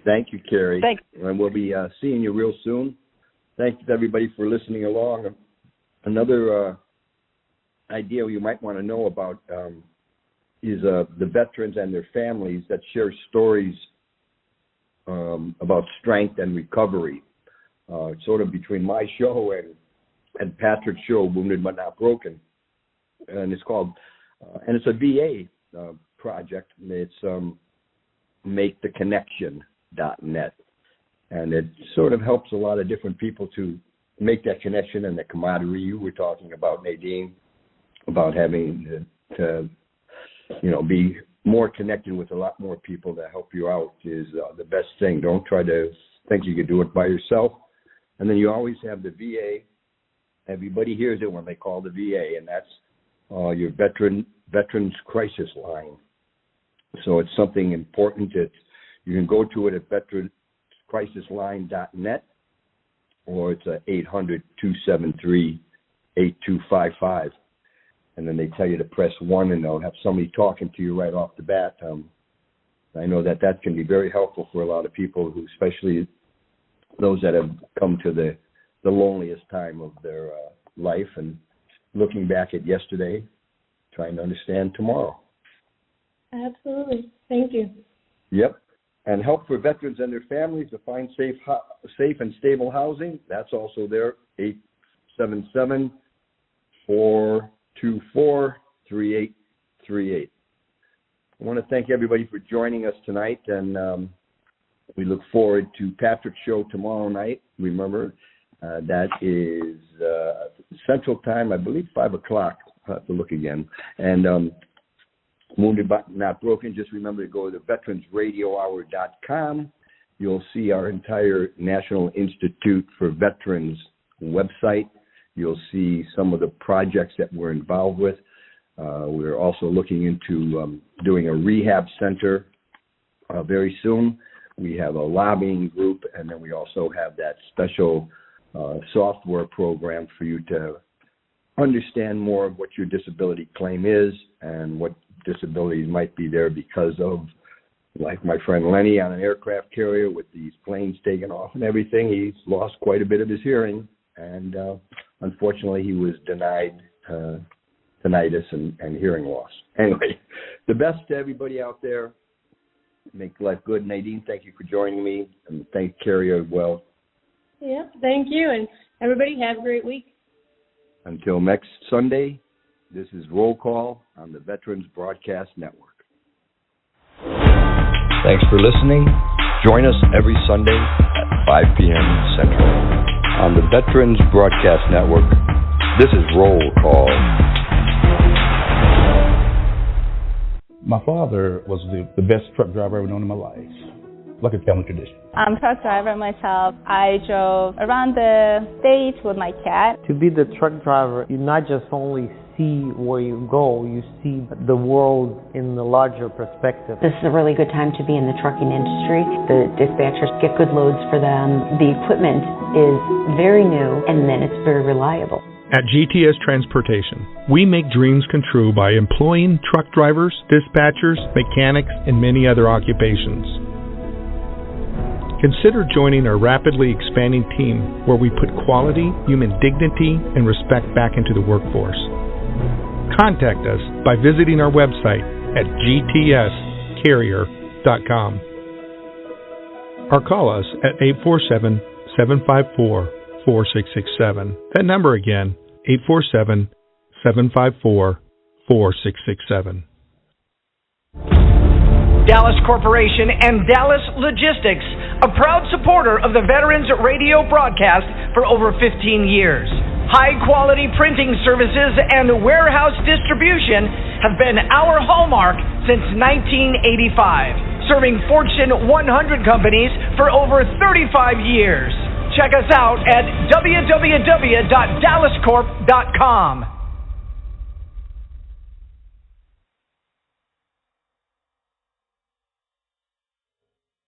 Thank you, Kerri. Thanks. And we'll be seeing you real soon. Thanks to everybody for listening along. Another idea you might want to know about is the veterans and their families that share stories about strength and recovery, sort of between my show and Patrick's show, Wounded But Not Broken. And it's called, and it's a VA project. It's MakeTheConnection.net. And it sort of helps a lot of different people to make that connection and the camaraderie you were talking about, Nadine, about having to be more connected with a lot more people that help you out is the best thing. Don't try to think you can do it by yourself. And then you always have the VA. Everybody hears it when they call the VA, and that's your Veterans Crisis Line. So it's something important that you can go to it at veteranscrisisline.net, or it's 800-273-8255. And then they tell you to press 1, and they'll have somebody talking to you right off the bat. I know that can be very helpful for a lot of people, who, especially those that have come to the loneliest time of their life and looking back at yesterday, trying to understand tomorrow. Absolutely. Thank you. Yep. And help for veterans and their families to find safe and stable housing. That's also there, 877-424-3838. I want to thank everybody for joining us tonight, and we look forward to Patrick's show tomorrow night. Remember, that is Central Time, I believe 5 o'clock. I'll have to look again. And Wounded But Not Broken, just remember to go to veteransradiohour.com. You'll see our entire National Institute for Veterans website. You'll see some of the projects that we're involved with. We're also looking into doing a rehab center very soon. We have a lobbying group, and then we also have that special software program for you to understand more of what your disability claim is and what disabilities might be there because of, like my friend Lenny on an aircraft carrier with these planes taking off and everything. He's lost quite a bit of his hearing, and unfortunately he was denied tinnitus and hearing loss. Anyway, the best to everybody out there. Make life good. Nadine, thank you for joining me, and thank Kerri as well. Yeah, thank you, and everybody have a great week. Until next Sunday, This is Roll Call on the Veterans Broadcast Network. Thanks for listening. Join us every Sunday at 5 p.m. Central on the Veterans Broadcast Network. This is Roll Call. My father was the best truck driver I've ever known in my life, like a family tradition. I'm a truck driver myself. I drove around the state with my cat. To be the truck driver, you not just only see where you go, you see the world in the larger perspective. This is a really good time to be in the trucking industry. The dispatchers get good loads for them. The equipment is very new, and then it's very reliable. At GTS Transportation, we make dreams come true by employing truck drivers, dispatchers, mechanics, and many other occupations. Consider joining our rapidly expanding team where we put quality, human dignity, and respect back into the workforce. Contact us by visiting our website at gtscarrier.com or call us at 847-754-4667. That number again, 847-754-4667. Dallas Corporation and Dallas Logistics, a proud supporter of the Veterans Radio broadcast for over 15 years. High-quality printing services and warehouse distribution have been our hallmark since 1985, serving Fortune 100 companies for over 35 years. Check us out at www.dallascorp.com.